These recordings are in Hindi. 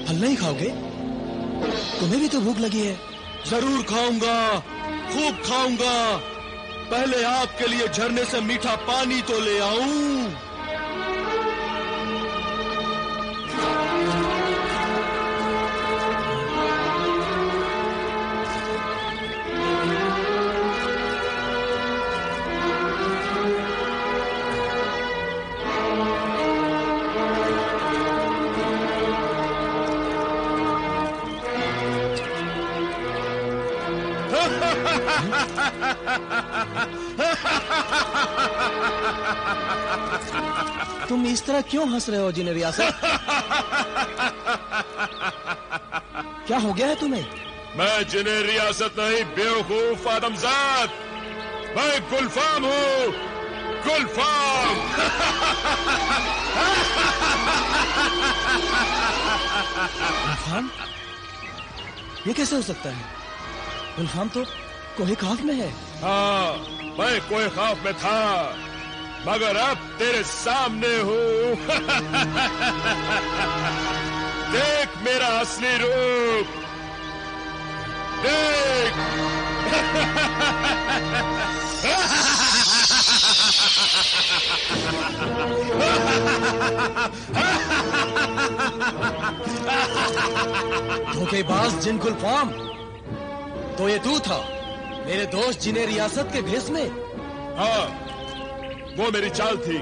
फल नहीं खाओगे? तुम्हें भी तो भूख लगी है। जरूर खाऊंगा, खूब खाऊंगा। पहले आपके लिए झरने से मीठा पानी तो ले आऊं। तुम इस तरह क्यों हंस रहे हो जिन रियासत? क्या हो गया है तुम्हें? मैं जिन्हें रियासत नहीं, बेवकूफ आदमजाद। मैं गुलफाम हूँ, गुलफाम। गुलफाम? ये कैसे हो सकता है? गुलफाम तो कोई खौफ में है। हाँ, मैं कोई खौफ में था, मगर अब तेरे सामने हूँ। देख मेरा असली रूप, देख। धोखेबाज जिन गुलफाम, तो ये तू था मेरे दोस्त जिन्हें रियासत के भेस में? हाँ, वो मेरी चाल थी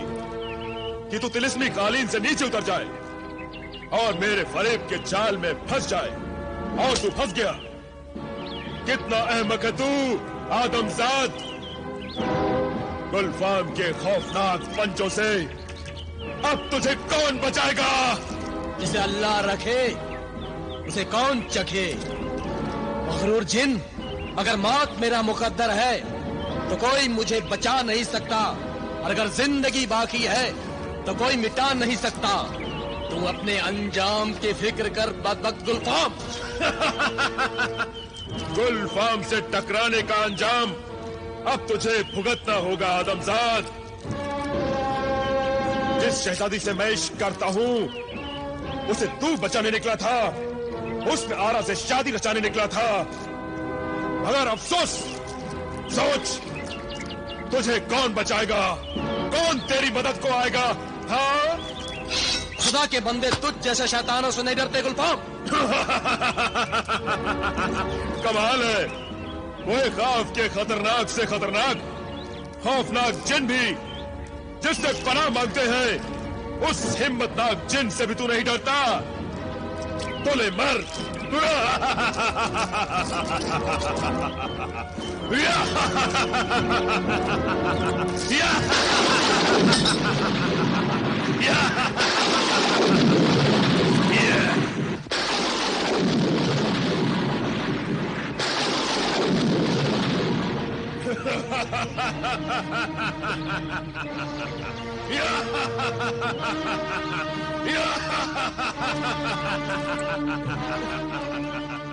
कि तू तिलिस्मी कालीन से नीचे उतर जाए और मेरे फरेब के जाल में फंस जाए, और तू फंस गया। कितना अहमक है तू आदमजाद। गुलफाम के खौफनाक पंचों से अब तुझे कौन बचाएगा? जिसे अल्लाह रखे उसे कौन चखे। मगरूर जिन, अगर मौत मेरा मुकद्दर है तो कोई मुझे बचा नहीं सकता, और अगर जिंदगी बाकी है तो कोई मिटा नहीं सकता। तू अपने अंजाम की फिक्र कर बदबख्त गुलफाम। गुलफाम से टकराने का अंजाम अब तुझे भुगतना होगा आदमजाद। जिस शहजादी से मैं इश्क करता हूँ उसे तू बचाने निकला था, उसने आरा से शादी रचाने निकला था, मगर अफसोस। सोच, तुझे कौन बचाएगा? कौन तेरी मदद को आएगा? हाँ, खुदा के बंदे तुझ जैसे शैतानों से नहीं डरते गुलफाम। कमाल है, वो खौफ के खतरनाक से खतरनाक खौफनाक जिन भी जिससे पनाह मांगते हैं, उस हिम्मतनाक जिन से भी तू नहीं डरता। तो ले मर।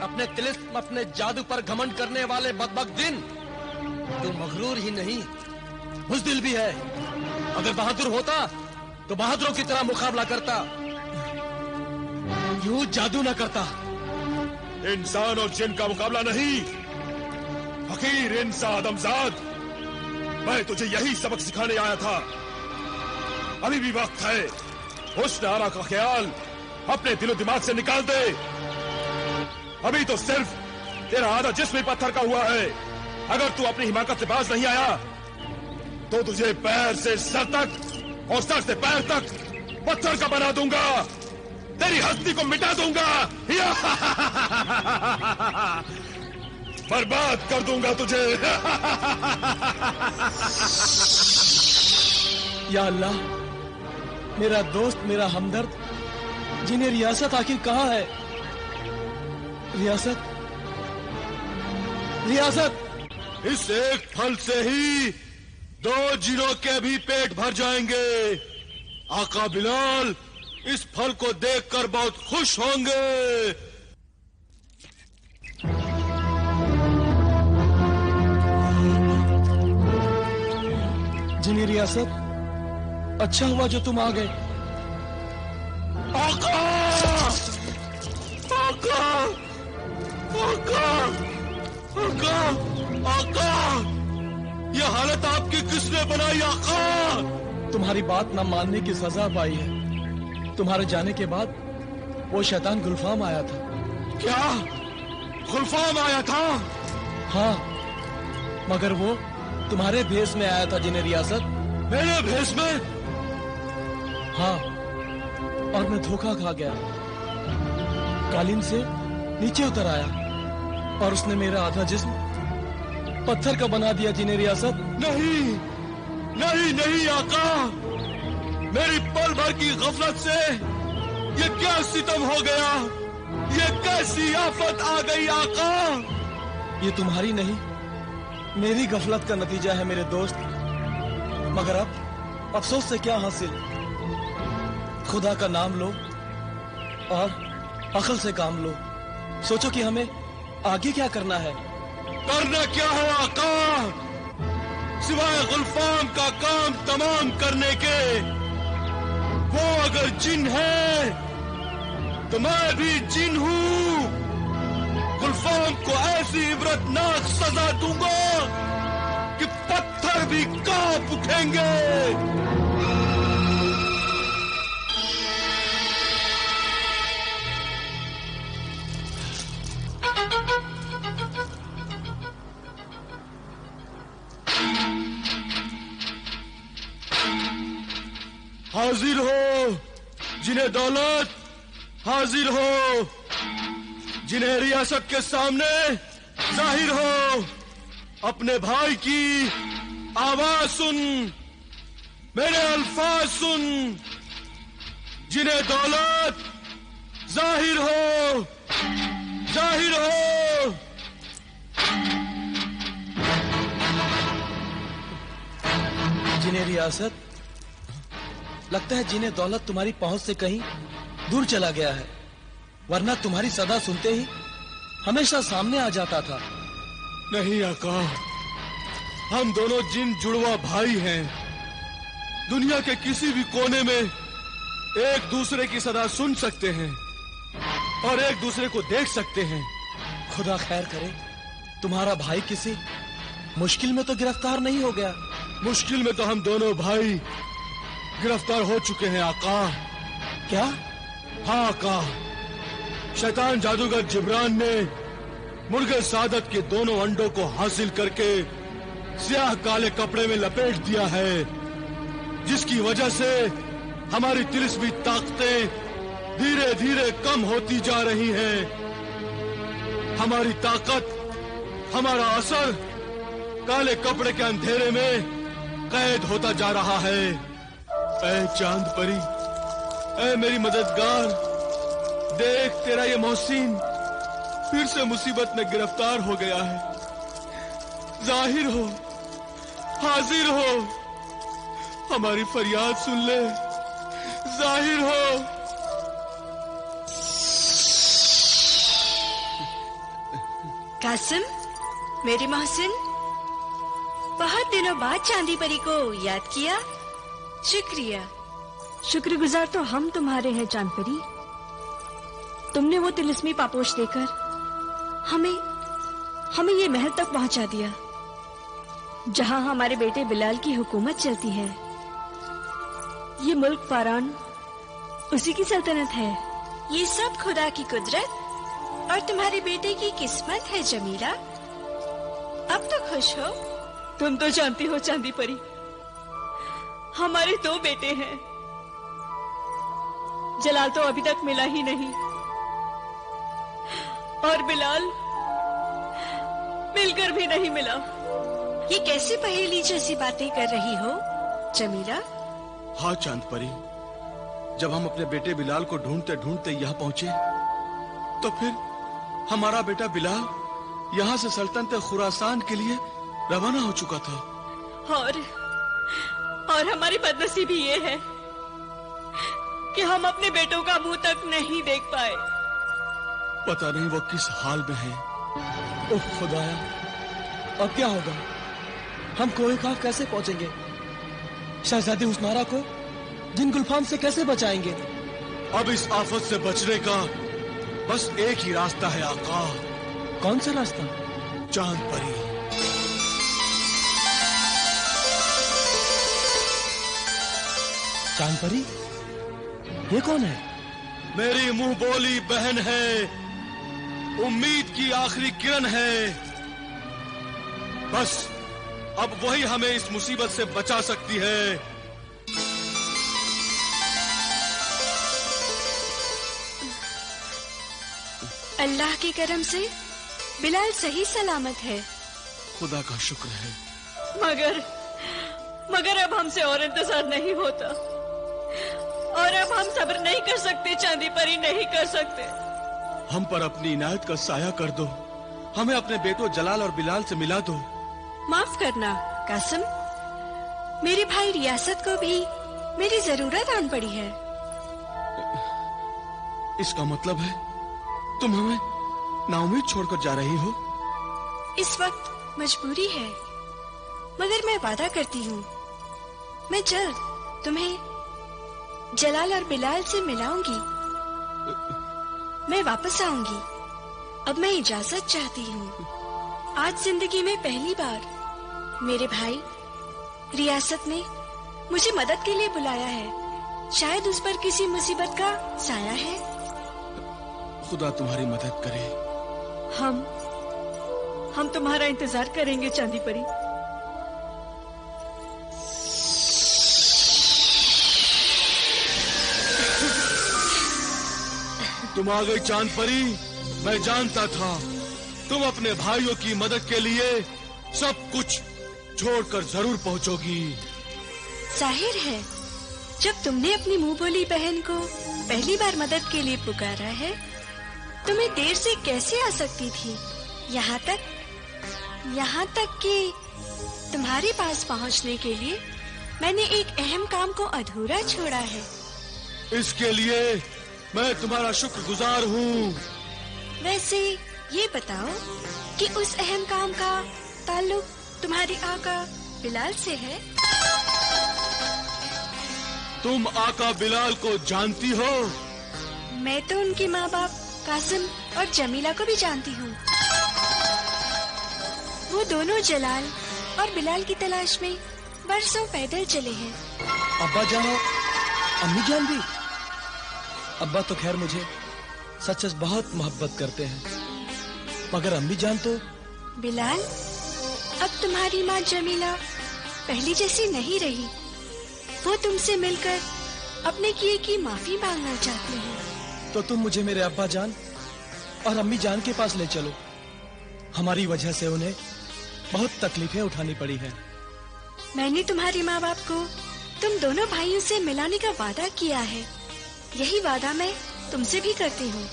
अपने तिलिस्म, अपने जादू पर घमंड करने वाले बदबख्त जिन, तू मगरूर ही नहीं बुज़दिल भी है। अगर बहादुर होता तो बहादुरों की तरह मुकाबला करता, यूं जादू न करता। इंसान और जिन का मुकाबला नहीं, फकीर इंसान आदमजाद। मैं तुझे यही सबक सिखाने आया था। अभी भी वक्त है, हुस्न आरा का ख्याल अपने दिलो दिमाग से निकाल दे। अभी तो सिर्फ तेरा आधा जिस्म ही पत्थर का हुआ है। अगर तू अपनी हिमाकत से बाज नहीं आया तो तुझे पैर से सर तक और सर से पैर तक पत्थर का बना दूंगा, तेरी हस्ती को मिटा दूंगा, बर्बाद कर दूंगा तुझे। या अल्लाह, मेरा दोस्त, मेरा हमदर्द, जिन्हें रियासत आखिर कहाँ है? रियासत, रियासत। इस एक फल से ही 2 जिनों के भी पेट भर जाएंगे। आका बिलाल इस फल को देखकर बहुत खुश होंगे। जिन्हें रियासत, अच्छा हुआ जो तुम आ गए। आका! हालत आपकी किसने बनाई आका? तुम्हारी बात न मानने की सजा पाई है। तुम्हारे जाने के बाद वो शैतान गुलफाम आया था। क्या गुलफाम आया था? हाँ, मगर वो तुम्हारे भेष में आया था जिन्हें रियासत। मेरे भेष में? हाँ, और मैं धोखा खा गया। कालीन से नीचे उतर आया और उसने मेरा आधा जिस्म पत्थर का बना दिया जिन्हें रियासत। नहीं नहीं नहीं आका, मेरी पल भर की गफलत से ये क्या सितम हो गया? ये कैसी आफत आ गई आका? ये तुम्हारी नहीं, मेरी गफलत का नतीजा है मेरे दोस्त। मगर अब अफसोस से क्या हासिल? खुदा का नाम लो और अक्ल से काम लो। सोचो कि हमें आगे क्या करना है। करना क्या है आका? सिवाय गुलफाम का काम तमाम करने के। वो अगर जिन है तो मैं भी जिन हूँ। गुलफाम को ऐसी इबरतनाक सजा दूंगा कि पत्थर भी कांप उठेंगे। हाजिर हो जिन्हें दौलत, हाजिर हो जिन्हें रियासत के सामने जाहिर हो। अपने भाई की आवाज सुन, मेरे अल्फाज सुन। जिन्हें दौलत, जाहिर हो, जाहिर हो। जिन्हें रियासत, लगता है जिन्हें दौलत तुम्हारी पहुंच से कहीं दूर चला गया है, वरना तुम्हारी सदा सुनते ही हमेशा सामने आ जाता था। नहीं आका, हम दोनों जिन जुड़वा भाई हैं। दुनिया के किसी भी कोने में एक दूसरे की सदा सुन सकते हैं और एक दूसरे को देख सकते हैं। खुदा खैर करे, तुम्हारा भाई किसी मुश्किल में तो गिरफ्तार नहीं हो गया? मुश्किल में तो हम दोनों भाई गिरफ्तार हो चुके हैं आका। क्या? हाँ आका, शैतान जादूगर जिब्रान ने मुर्गे सादत के दोनों अंडों को हासिल करके स्याह काले कपड़े में लपेट दिया है, जिसकी वजह से हमारी तिलिस्मी ताकतें धीरे धीरे कम होती जा रही हैं। हमारी ताकत, हमारा असर काले कपड़े के अंधेरे में कैद होता जा रहा है। ऐ चांद परी, ऐ मेरी मददगार, देख तेरा ये मोहसिन फिर से मुसीबत में गिरफ्तार हो गया है। जाहिर हो, हाजिर हो, हमारी फरियाद सुन ले। जाहिर हो। कासिम, मेरी मोहसिन, बहुत दिनों बाद चांदी परी को याद किया। शुक्रिया। शुक्रगुजार तो हम तुम्हारे हैं चांद परी। तुमने वो तिलिस्मी पापोश देकर हमें ये महल तक पहुंचा दिया, जहां हमारे बेटे बिलाल की हुकूमत चलती है। ये मुल्क फरान उसी की सल्तनत है। ये सब खुदा की कुदरत और तुम्हारे बेटे की किस्मत है जमीला। अब तो खुश हो। तुम तो जानती हो चांदी परी, हमारे 2 बेटे हैं। जलाल तो अभी तक मिला ही नहीं, और बिलाल मिलकर भी नहीं मिला। ये कैसी पहेली जैसी बातें कर रही हो जमीला? हाँ चांद परी, जब हम अपने बेटे बिलाल को ढूंढते ढूंढते यहाँ पहुंचे, तो फिर हमारा बेटा बिलाल यहाँ से सल्तनत खुरासान के लिए रवाना हो चुका था। और हमारी बदनसीबी ये है कि हम अपने बेटों का मुंह तक नहीं देख पाए। पता नहीं वो किस हाल में है। उफ खुदाया, अब क्या होगा? हम कोहे खां कैसे पहुंचेंगे? शहजादी हुस्नारा को जिन गुलफाम से कैसे बचाएंगे? अब इस आफत से बचने का बस एक ही रास्ता है आका। कौन सा रास्ता? चांद परी। चांद परी, ये कौन है? मेरी मुंह बोली बहन है, उम्मीद की आखिरी किरण है। बस अब वही हमें इस मुसीबत से बचा सकती है। अल्लाह के करम से बिलाल सही सलामत है। खुदा का शुक्र है। मगर अब हमसे और इंतजार नहीं होता, और अब हम सब्र नहीं कर सकते चांदी परी, नहीं कर सकते। हम पर अपनी इनायत का साया कर दो, हमें अपने बेटों जलाल और बिलाल से मिला दो। माफ करना कासिम, मेरे भाई रियासत को भी मेरी जरूरत आन पड़ी है। इसका मतलब है तुम हमें नाउम्मीद छोड़कर जा रही हो? इस वक्त मजबूरी है, मगर मैं वादा करती हूँ मैं जल्द तुम्हें जलाल और बिलाल से मिलाऊंगी। मैं वापस आऊंगी। अब मैं इजाजत चाहती हूँ। आज जिंदगी में पहली बार मेरे भाई रियासत ने मुझे मदद के लिए बुलाया है। शायद उस पर किसी मुसीबत का साया है। खुदा तुम्हारी मदद करे। हम तुम्हारा इंतजार करेंगे चांदी परी। तुम आ गई चांद परी। मैं जानता था तुम अपने भाइयों की मदद के लिए सब कुछ छोड़कर जरूर पहुंचोगी। जाहिर है, जब तुमने अपनी मुंह बोली बहन को पहली बार मदद के लिए पुकारा है, तुम्हें देर से कैसे आ सकती थी? यहाँ तक कि तुम्हारे पास पहुँचने के लिए मैंने एक अहम काम को अधूरा छोड़ा है। इसके लिए मैं तुम्हारा शुक्रगुजार हूँ। वैसे ये बताओ कि उस अहम काम का ताल्लुक तुम्हारे आका बिलाल से है? तुम आका बिलाल को जानती हो? मैं तो उनके माँ बाप कासिम और जमीला को भी जानती हूँ। वो दोनों जलाल और बिलाल की तलाश में बरसों पैदल चले हैं। अब्बा जान और अम्मी जान भी? अब्बा तो खैर मुझे सच बहुत मोहब्बत करते हैं, मगर अम्मी जान तो। बिलाल, अब तुम्हारी माँ जमीला पहली जैसी नहीं रही। वो तुमसे मिलकर अपने किए की माफी मांगना चाहते हैं। तो तुम मुझे मेरे अब्बा जान और अम्मी जान के पास ले चलो। हमारी वजह से उन्हें बहुत तकलीफें उठानी पड़ी हैं। मैंने तुम्हारे माँ बाप को तुम दोनों भाइयों से मिलाने का वादा किया है। यही वादा मैं तुमसे भी करती हूँ।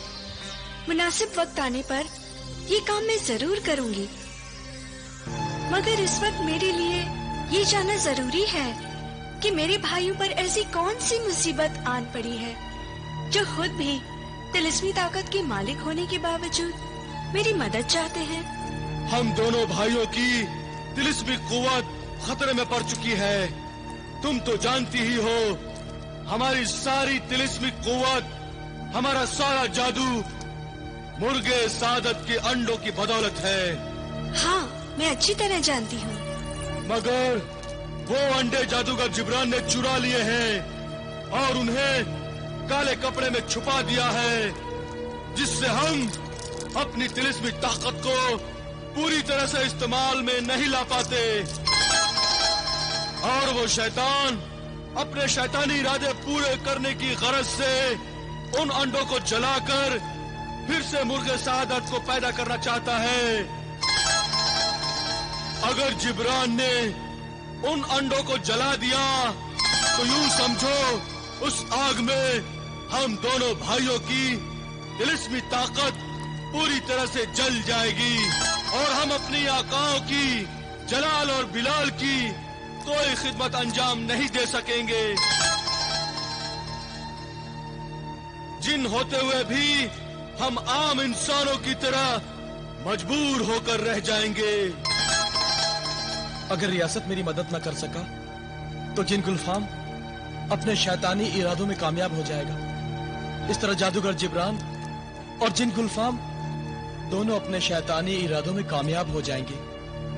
मुनासिब वक्त आने पर ये काम मैं जरूर करूँगी, मगर इस वक्त मेरे लिए ये जानना जरूरी है कि मेरे भाइयों पर ऐसी कौन सी मुसीबत आन पड़ी है जो खुद भी तिलिस्मी ताकत के मालिक होने के बावजूद मेरी मदद चाहते हैं। हम दोनों भाइयों की तिलिस्मी कुव्वत खतरे में पड़ चुकी है। तुम तो जानती ही हो, हमारी सारी तिलिस्मी कुव्वत, हमारा सारा जादू मुर्गे सादत के अंडों की बदौलत है। हाँ, मैं अच्छी तरह जानती हूँ। मगर वो अंडे जादूगर जिब्रान ने चुरा लिए हैं और उन्हें काले कपड़े में छुपा दिया है, जिससे हम अपनी तिलिस्मी ताकत को पूरी तरह से इस्तेमाल में नहीं ला पाते। और वो शैतान अपने शैतानी इरादे पूरे करने की गरज से उन अंडों को जलाकर फिर से मुर्गे सादत को पैदा करना चाहता है। अगर जिब्रान ने उन अंडों को जला दिया तो यूं समझो उस आग में हम दोनों भाइयों की तिलिस्मी ताकत पूरी तरह से जल जाएगी और हम अपनी आकाओं की, जलाल और बिलाल की कोई खिदमत अंजाम नहीं दे सकेंगे। जिन होते हुए भी हम आम इंसानों की तरह मजबूर होकर रह जाएंगे। अगर रियासत मेरी मदद न कर सका तो जिन गुलफाम अपने शैतानी इरादों में कामयाब हो जाएगा। इस तरह जादूगर जिब्रान और जिन गुलफाम दोनों अपने शैतानी इरादों में कामयाब हो जाएंगे।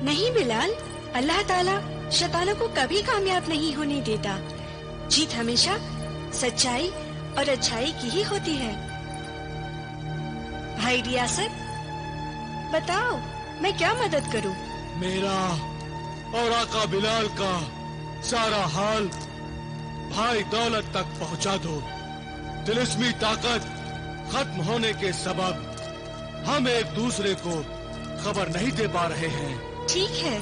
नहीं बिलाल, अल्लाह ताला शैतानों को कभी कामयाब नहीं होने देता। जीत हमेशा सच्चाई और अच्छाई की ही होती है। भाई रियासत, बताओ मैं क्या मदद करूं? मेरा और आका बिलाल का सारा हाल भाई दौलत तक पहुंचा दो। तिलिस्मी ताकत खत्म होने के सबब हम एक दूसरे को खबर नहीं दे पा रहे हैं। ठीक है,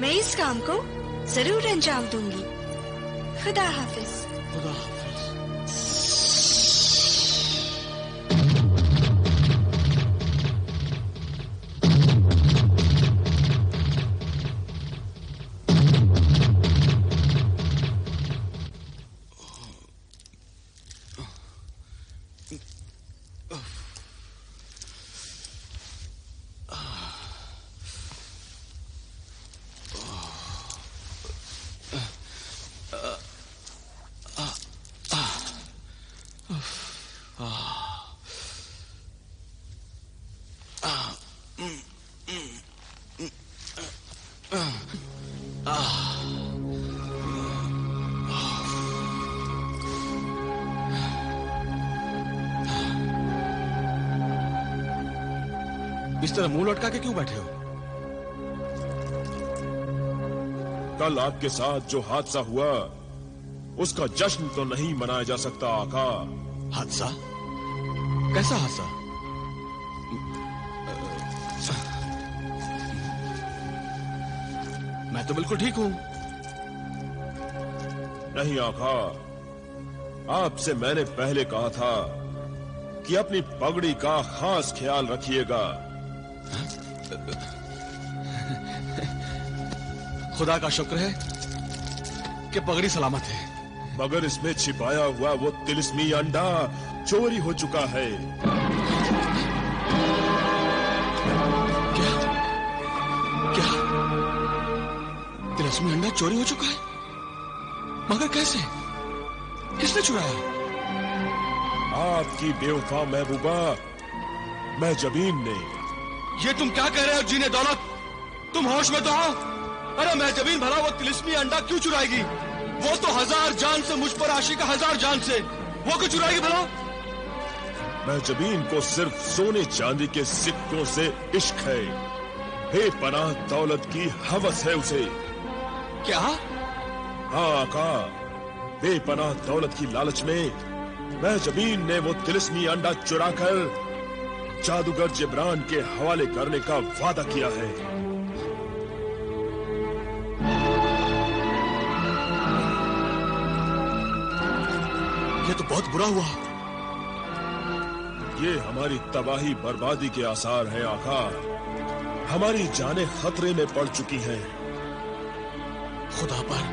मैं इस काम को जरूर अंजाम दूंगी। खुदा हाफिज। खुदा हाफिज। इस तरह मुंह लटका के क्यों बैठे हो? कल आपके साथ जो हादसा हुआ उसका जश्न तो नहीं मनाया जा सकता आका। हादसा? कैसा हादसा? मैं तो बिल्कुल ठीक हूं। नहीं आका, आपसे मैंने पहले कहा था कि अपनी पगड़ी का खास ख्याल रखिएगा। खुदा का शुक्र है कि पगड़ी सलामत है, मगर इसमें छिपाया हुआ वो तिलिस्मी अंडा चोरी हो चुका है। क्या? क्या? तिलिस्मी अंडा चोरी हो चुका है? मगर कैसे? किसने चुराया? आपकी बेवफा महबूबा महजबीन ने। ये तुम क्या कह रहे हो जीने दौलत? तुम होश में तो हो? अरे महजबीन भला वो तिलिस्मी अंडा क्यों चुराएगी? वो तो 1000 जान से मुझ पर आशिक है, 1000 जान से। वो क्यों चुराएगी भला? महजबीन को सिर्फ सोने चांदी के सिक्कों से इश्क है। बेपनाह दौलत की हवस है उसे। क्या? हाँ आका, बेपनाह दौलत की लालच में महजबीन ने वो तिलिस्मी अंडा चुराकर जादूगर जिब्रान के हवाले करने का वादा किया है। ये तो बहुत बुरा हुआ। ये हमारी तबाही बर्बादी के आसार हैं आका। हमारी जानें खतरे में पड़ चुकी हैं। खुदा पर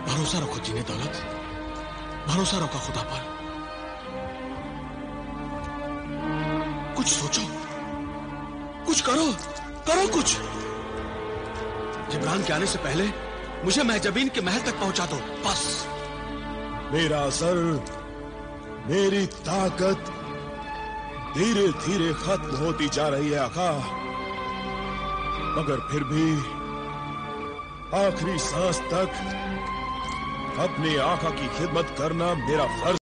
भरोसा रखो जीने दौलत, भरोसा रखो खुदा पर। कुछ सोचो, कुछ करो, करो कुछ। जिब्रान के आने से पहले मुझे महजबीन के महल तक पहुंचा दो, बस। मेरा असर, मेरी ताकत धीरे धीरे खत्म होती जा रही है आका, मगर फिर भी आखिरी सांस तक अपने आका की खिदमत करना मेरा फर्ज